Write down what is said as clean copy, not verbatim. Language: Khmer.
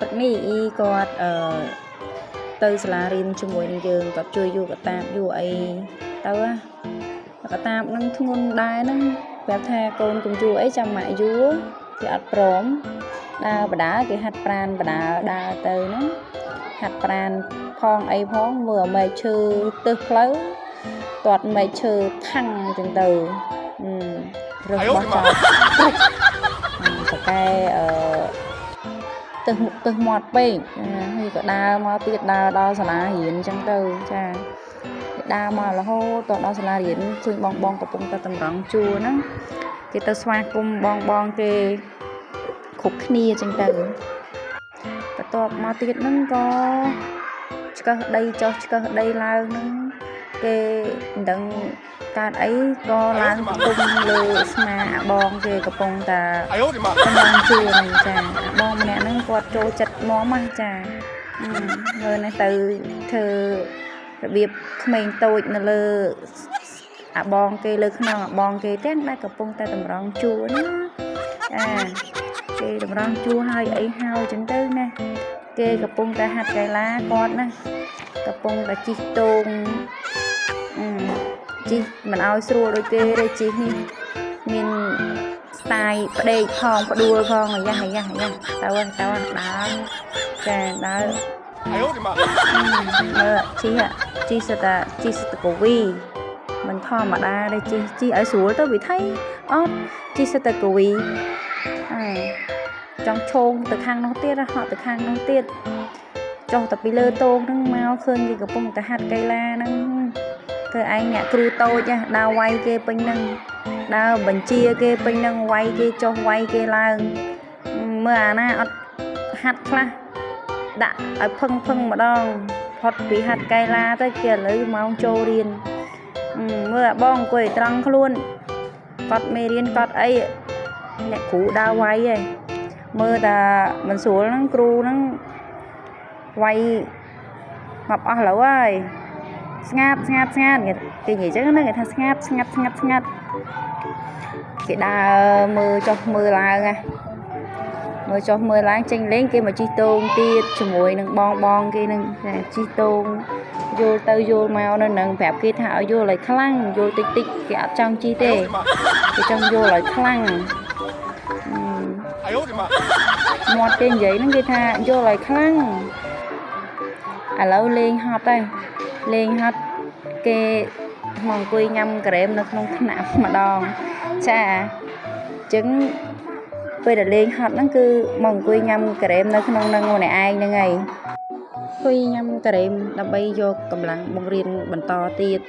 ទឹកនេះគាត់ទៅសាលារៀនជាមួយនឹងយើងគាត់ជួយយកកតាបយកអីទៅកតាបនឹងធ្ងន់ដែរហ្នឹងប្រាប់ថាកូនកុំយួរអីចាំម៉ាក់យួរគេអត់ព្រមដើរបដាគេហាត់ប្រានបដាដើរទៅហ្នឹងហាត់ប្រានផងអីផងមើលអាមេឃឈើទឹះផ្លូវទាត់មេឃឈើខាំងចឹងទៅរើសបោះចោលតកែទឹះមាត់ពេកហើយក៏ដើរមកទៀតដើរដល់សាលារៀនចឹងទៅចាដើរមករហូតដល់សាលារៀនឃើញបងកំពុងតែតម្រង់ជួរហ្នឹងគេទៅស្វាគមន៍បងគេគ្រប់គ្នាចឹងទៅបន្ទាប់មកទៀតហ្នឹងក៏ឆ្កឹះដីចុះឆ្កឹះដីឡើងហ្នឹងគេមិនដឹងកើតអីក៏ឡើងទុំលើស្មាអាបងគេកំពុងតែតម្រង់ជួរហ្នឹងចាបងម្នាក់ហ្នឹងគាត់ចូលចិត្តមកមកចាមើលនេះទៅធ្វើរបៀបក្មេងតូចនៅលើអាបងគេលើខ្នងអាបងគេទាំងដែលកំពុងតែតម្រង់ជួរណាគេតម្រង់ជួរហើយអីហើយចឹងទៅណាគេកំពុងតែហាត់កីឡាគាត់ណាកំពុងតែជិះតូងជិះមិនឲ្យស្រួលដូចគេទេជិះនេះមានស្ទាយផ្ដេកផងផ្ដួលផងអាយ៉ាទៅដើរចាដើរមើលជិះសិតកវីមិនធម្មតាទេជិះឲ្យស្រួលទៅវិថីអត់ជិះសិតកវីចង់ឈោងទៅខាងនោះទៀតហត់ទៅខាងនោះទៀតចុះទៅពីលើតោងហ្នឹងមកឃើញគេកំពុងតែហាត់កីឡាហ្នឹងធ្វើឯងអ្នកគ្រូតូចដើរវាយគេពេញហ្នឹងដើរបញ្ជាគេពេញហ្នឹងវាយគេចុះវាយគេឡើងមើលអាណាអត់ហាត់ខ្លះដាក់ឲ្យផឹងម្ដងផុតពីហាត់កីឡាទៅគេឥឡូវម៉ោងចូលរៀនមើលអាបងអង្គុយត្រង់ខ្លួនគាត់មេរៀនគាត់អីអ្នកគ្រូដើរវាយឯងមើលតាមិនស្រួលហ្នឹងគ្រូហ្នឹងវាយងាប់អស់ឡូវហើយស្ងាត់គេនិយាយចឹងណាគេថាស្ងាត់គេដើរមើលចុះមើលឡើងមើលចុះមើលឡើងចេញលេងគេមកជិះតូងទៀតជាមួយនឹងបងគេនឹងជិះតូងយល់ទៅយល់មកនៅនឹងប្រាប់គេថាឲ្យយល់ឲ្យខ្លាំងយល់តិចគេអត់ចង់ជិះទេគេចង់យល់ឲ្យខ្លាំងមាត់គេនិយាយហ្នឹងគេថាយល់ឲ្យខ្លាំងឥឡូវលេងហត់ហើយលេងហត់គេមកអង្គុយញ៉ាំក្រែមនៅក្នុងថ្នាក់ម្ដងចាអញ្ចឹងពេលដែលលេងហត់ហ្នឹងគឺមកអង្គុយញ៉ាំក្រែមនៅក្នុងនឹងម្នាក់ឯងហ្នឹងហើយអង្គុយញ៉ាំក្រែមដើម្បីយកកម្លាំងបង្រៀនបន្តទៀត